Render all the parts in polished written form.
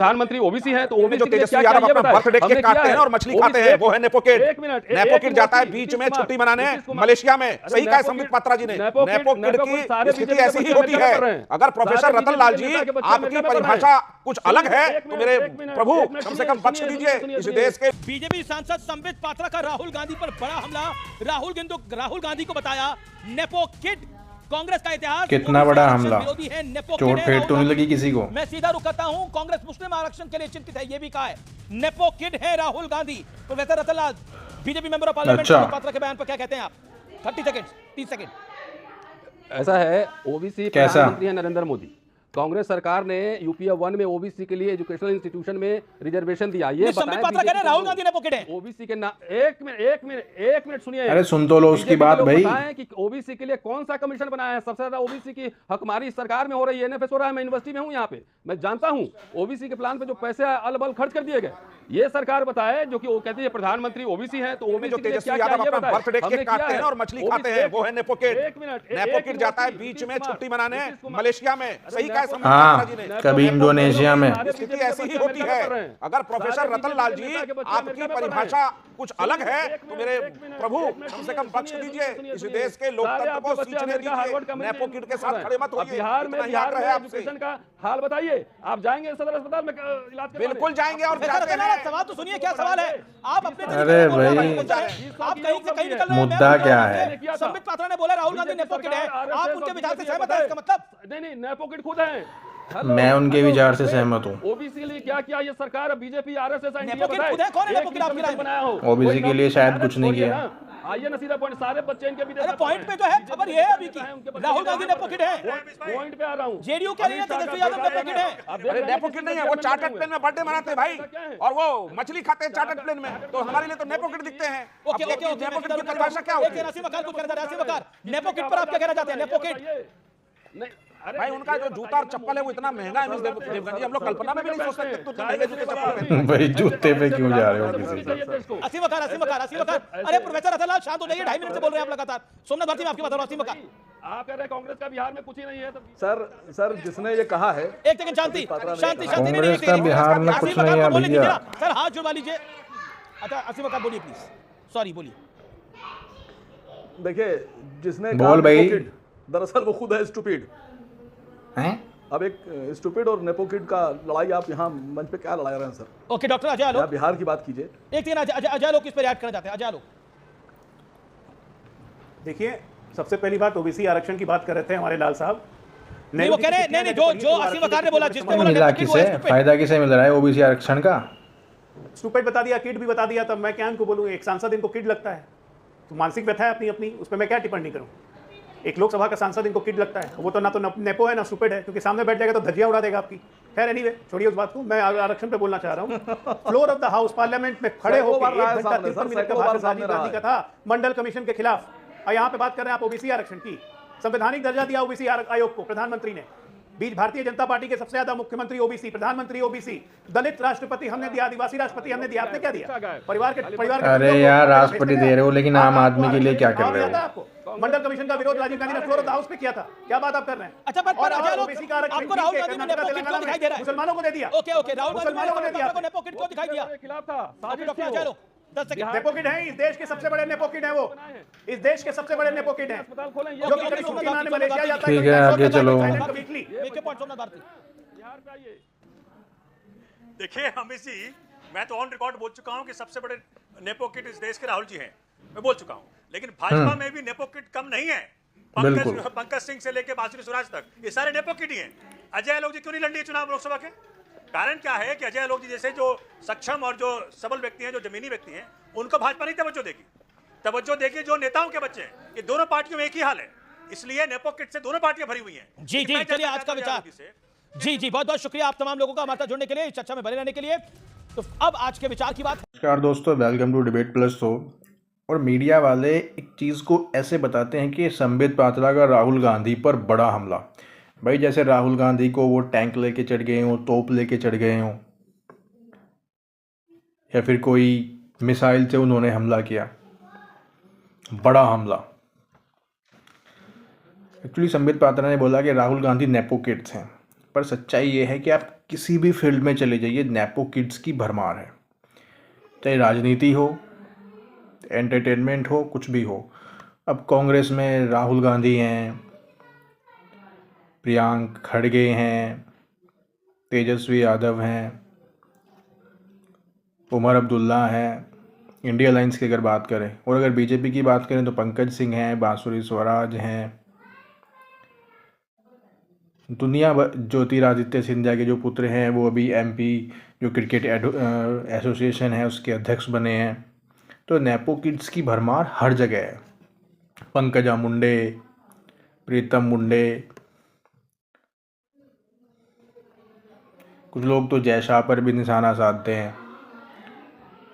प्रधानमंत्री ओबीसी है तो ओबीसी जो तेजस्वी यादव अपना बर्थडे केक काटते हैं और मछली खाते हैं, वो है नेपोकिड। नेपोकिड जाता है बीच में छुट्टी मनाने मलेशिया में। सही कहा संबित पात्रा जी ने, नेपोकिड की स्थिति ऐसी ही होती है। अगर प्रोफेसर रतन लाल जी आपकी परिभाषा कुछ अलग है तो मेरे प्रभु कम से कम बख्श दीजिए इस देश के। बीजेपी सांसद संबित पात्रा का राहुल गांधी पर बड़ा हमला। राहुल गांधी को बताया नेपोकिड। कांग्रेस का इतिहास कितना बड़ा हमला, चोट फेट तो नहीं लगी किसी को। मैं सीधा रुख करता हूं, कांग्रेस मुस्लिम आरक्षण के लिए चिंतित है, ये भी कहा है। नेपोकिड है Rahul Gandhi. Professor Ratanlal, BJP member of parliament, Patra के बयान पर क्या कहते हैं आप? 30 सेकंड 30 सेकंड। ऐसा है, ओबीसी प्रधानमंत्री है नरेंद्र मोदी। कांग्रेस सरकार ने यूपीए 1 में ओबीसी के लिए एजुकेशनल इंस्टीट्यूशन में रिजर्वेशन दिया। ये संबित पात्रा कह रहे हैं राहुल गांधी नेपोकिड है। ओबीसी के एक मिनट सुनिए। अरे सुन तो लो उसकी बात भाई। कि ओबीसी के लिए कौन सा कमीशन बनाया है? सबसे ज्यादा ओबीसी की हकमारी सरकार में हो रही है, एनएफएस हो रहा है। मैं यूनिवर्सिटी में हूं, यहाँ पे मैं जानता हूं ओबीसी के प्लान पे जो पैसे अलबल खर्च कर दिए गए, ये सरकार बताए। जो कि वो कहती है प्रधानमंत्री ओबीसी है तो ओबीसी जो तेजस्वी यादव अपना बर्थडे केक काटते हैं और मछली खाते हैं, वो है नेपोकिड। नेपोकिड जाता है बीच में छुट्टी मनाने मलेशिया में। सही कहा संबित पात्रा जी ने, कभी इंडोनेशिया में। स्थिति ऐसी ही होती है। अगर प्रोफेसर रतन लाल जी आपकी परिभाषा कुछ अलग है तो मेरे प्रभु कम से कम बख्श दीजिए इस देश के लोकतंत्र को सींचने दीजिए। नेपोकिड के साथ खड़े मत होइए। बिहार में एजुकेशन का हाल बताइए। आप जाएंगे सदर अस्पताल में इलाज? बिल्कुल जाएंगे और जाते हैं। सवाल तो सुनिए, क्या सवाल है? आप अपने अरे भाई, आप कहीं से कहीं निकल रहे हैं। मुद्दा क्या है? संबित पात्रा ने बोला राहुल गांधी नेपोकिड है, आप उनके विचार से सहमत हैं? इसका मतलब नहीं, नेपोकिड खुद है। मैं उनके विचार से सहमत हूँ। ओबीसी के लिए क्या किया ये सरकार? बीजेपी आरएसएस नेपोकिड खुद है। कौन है नेपोकिड आपकी राय में? बनाया हो ओबीसी के लिए शायद कुछ नहीं किया। आइए ना सीधा पॉइंट, सारे बच्चे इनके भी। अरे पॉइंट पे जो है खबर ये है अभी की, राहुल गांधी नेपोकिड है। पॉइंट पे आ रहा हूं। जेडीयू के लिए तेजस्वी यादव नेपोकिड है। अरे नेपोकिड नहीं है, वो चार्टर्ड प्लेन में बर्थडे मनाते हैं भाई, और वो मछली खाते हैं चार्टर्ड प्लेन में। तो हमारे लिए तो नेपोकिड दिखते हैं। ओके ओके ओके, नेपोकिड की परिभाषा क्या होती है? राशि वकार कुछ कहना राशि वकार, नेपोकिड पर आप क्या कहना चाहते हैं? नेपोकिड नहीं भाई, उनका जो जूता और चप्पल है वो इतना महंगा है मिस देवगन जी, हम लोग कल्पना में भी नहीं सोच सकते तो महंगे जूते चप्पल भाई जूते पे क्यों जा रहे हो किसी से? असीम वकार। अरे प्रोफेसर रतनलाल शांत हो जाइए, 2.5 मिनट से बोल रहे हैं आप लगातार। सोमनाथ भारती में आपकी बात हो रहा है। असीम वकार, आप कह रहे हैं कांग्रेस का बिहार में कुछ ही नहीं है तो सर जिसने ये कहा है, एक सेकंड शांति शांति शांति। कांग्रेस का बिहार में कुछ नहीं है भैया। सर हाथ जुड़वा लीजिए। अच्छा असीम वकार बोलिए प्लीज, सॉरी बोलिए। देखिए जिसने बोल भाई। दरअसल वो खुद है स्टूपिड हैं? अब एक स्टूपिड और नेपोकिड का लड़ाई आप यहाँ मंच पे क्या लड़ा रहे हैं sir? Okay doctor Ajay Alok, Bihar की बात कीजिए। एक दिन अजय आलोक इस पर रिएक्ट करना चाहते हैं। अजय आलोक, देखिए सबसे पहली बात ओबीसी आरक्षण की बात कर रहे थे हमारे लाल साहब। नहीं वो कह रहे हैं नहीं जो असीम वकार ने बोला, जिसने बोला मिला किसे, फायदा किसे मिल रहा है ओबीसी आरक्षण का? स्टूपिड बता दिया, किड भी बता दिया, तब मैं क्या इनको बोलूँ? एक सांसद इनको किड लगता है तो मानसिक व्यथा है अपनी अपनी, उस पर मैं क्या टिप्पणी करूँ? एक लोकसभा का सांसद इनको किड लगता है, वो तो ना तो नेपो है ना स्टूपिड है, क्योंकि सामने बैठ जाएगा तो धज्जियां उड़ा देगा आपकी। खैर एनीवे छोड़िए उस बात को, मैं आरक्षण पे बोलना चाह रहा हूँ। Floor of the house parliament में खड़े होकर 1 घंटा 53 मिनट का भाषण राजीव गांधी का था मंडल कमीशन के खिलाफ, और यहाँ पे बात कर रहे हैं आप ओबीसी आरक्षण की। संवैधानिक दर्जा दिया ओबीसी आयोग को प्रधानमंत्री ने। बीच भारतीय जनता पार्टी के सबसे ज्यादा मुख्यमंत्री ओबीसी, प्रधानमंत्री ओबीसी, दलित राष्ट्रपति हमने दिया, आदिवासी राष्ट्रपति हमने दिया। आपने क्या दिया? परिवार अरे यार राष्ट्रपति दे रहे हो, लेकिन आम आदमी के लिए क्या कर रहे हो? आपको मंडल कमीशन का विरोध राजीव गांधी ने फ्लोर ऑफ द हाउस पे किया था। क्या बात आप कर रहे हैं? अच्छा और आपको राहुल गांधी ने नेपोकिड क्यों दिखाई दे रहा है? मुसलमानों को दे दिया। ओके ओके, राहुल गांधी ने नेपोकिड क्यों दिखाई दिया? खिलाफ था। Doctor Ajay Alok 10 second. नेपोकिड है, इस देश के सबसे बड़े नेपोकिड है वो, इस देश के सबसे बड़े नेपोकिड हैं, जो कि कभी छुट्टी मनाने मलेशिया जाता है। ठीक है आगे चलो। देखिए अमित जी, मैं तो ऑन रिकॉर्ड बोल चुका हूं कि सबसे बड़े नेपोकिड इस देश के राहुल जी हैं, मैं बोल चुका हूं। लेकिन भाजपा में भी नेपोकिड कम नहीं है। पंकज सिंह से लेकर बासुरी स्वराज तक ये सारे नेपोकिड ही हैं। अजय आलोक जी क्यों नहीं लड़ रही चुनाव लोकसभा के? कारण क्या है कि अजय आलोक जी जैसे जो सक्षम और जो सबल व्यक्ति हैं, जो जमीनी व्यक्ति हैं, उनको भाजपा नहीं तवज्जो देगी। तवज्जो देगी जो नेताओं के बच्चे हैं। ये दोनों पार्टियों में एक ही हाल है, इसलिए नेपोकिड से दोनों पार्टियां भरी हुई हैं। जी जी, चलिए आज का विचार। जी जी, बहुत बहुत शुक्रिया आप तमाम लोगों का हमारे साथ जुड़ने के लिए, इस चर्चा में बने रहने के लिए। तो अब आज के विचार की बात। नमस्कार दोस्तों, welcome to debate plus show. और मीडिया वाले एक चीज़ को ऐसे बताते हैं कि संबित पात्रा का राहुल गांधी पर बड़ा हमला। भाई जैसे राहुल गांधी को वो टैंक लेके चढ़ गए हों, तोप लेके चढ़ गए हों, या फिर कोई मिसाइल से उन्होंने हमला किया, बड़ा हमला। एक्चुअली संबित पात्रा ने बोला कि राहुल गांधी नेपोकिड्स हैं, पर सच्चाई ये है कि आप किसी भी फील्ड में चले जाइए, नेपो किड्स की भरमार है। चाहे राजनीति हो, एंटरटेनमेंट हो, कुछ भी हो। अब कांग्रेस में राहुल गांधी हैं, प्रियांक खड़गे हैं, तेजस्वी यादव हैं, उमर अब्दुल्ला हैं, इंडिया अलायंस की अगर बात करें। और अगर बीजेपी की बात करें तो पंकज सिंह हैं, बांसुरी स्वराज हैं, दुनिया ज्योतिरादित्य सिंधिया के जो पुत्र हैं वो अभी एमपी जो क्रिकेट एसोसिएशन है उसके अध्यक्ष बने हैं। तो नेपो किड्स की भरमार हर जगह है। पंकजा मुंडे, प्रीतम मुंडे, कुछ लोग तो जय शाह पर भी निशाना साधते हैं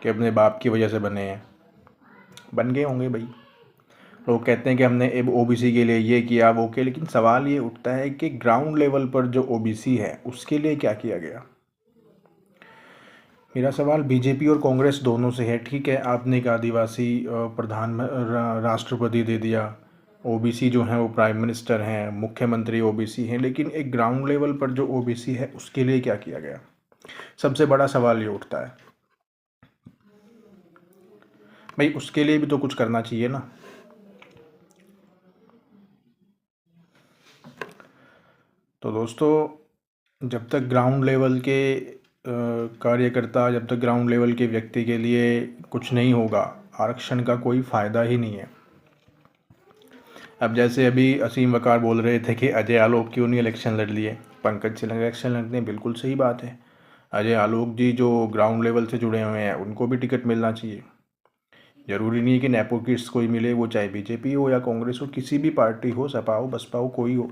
कि अपने बाप की वजह से बने हैं। बन गए होंगे भाई। लोग कहते हैं कि हमने ओबीसी के लिए ये किया वो किया, लेकिन सवाल ये उठता है कि ग्राउंड लेवल पर जो ओबीसी है उसके लिए क्या किया गया। मेरा सवाल बीजेपी और कांग्रेस दोनों से है। ठीक है, आपने एक आदिवासी प्रधान राष्ट्रपति दे दिया, ओबीसी जो हैं वो प्राइम मिनिस्टर हैं, मुख्यमंत्री ओबीसी हैं, लेकिन एक ग्राउंड लेवल पर जो ओबीसी है उसके लिए क्या किया गया। सबसे बड़ा सवाल ये उठता है भाई, उसके लिए भी तो कुछ करना चाहिए ना। तो दोस्तों, जब तक ग्राउंड लेवल के कार्यकर्ता, जब तक ग्राउंड लेवल के व्यक्ति के लिए कुछ नहीं होगा, आरक्षण का कोई फ़ायदा ही नहीं है। अब जैसे अभी असीम वकार बोल रहे थे कि अजय आलोक क्यों नहीं इलेक्शन लड़ लिए, पंकज सिंह इलेक्शन लड़ते हैं, बिल्कुल सही बात है। अजय आलोक जी जो ग्राउंड लेवल से जुड़े हुए हैं उनको भी टिकट मिलना चाहिए। ज़रूरी नहीं है कि नेपो किड्स कोई मिले, वो चाहे बीजेपी हो या कांग्रेस हो, किसी भी पार्टी हो, सपा हो, बसपा हो, कोई हो।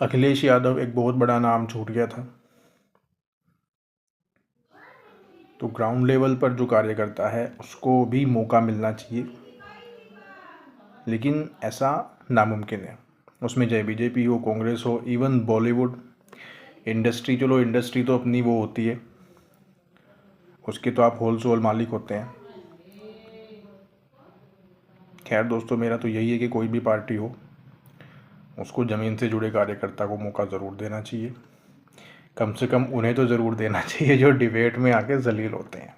अखिलेश यादव एक बहुत बड़ा नाम छूट गया था। तो ग्राउंड लेवल पर जो कार्यकर्ता है उसको भी मौका मिलना चाहिए, लेकिन ऐसा नामुमकिन है। उसमें चाहे बीजेपी हो, कांग्रेस हो, इवन बॉलीवुड इंडस्ट्री, चलो इंडस्ट्री तो अपनी वो होती है, उसके तो आप होल सोल मालिक होते हैं। खैर दोस्तों, मेरा तो यही है कि कोई भी पार्टी हो उसको ज़मीन से जुड़े कार्यकर्ता को मौका ज़रूर देना चाहिए। कम से कम उन्हें तो ज़रूर देना चाहिए जो डिबेट में आके जलील होते हैं।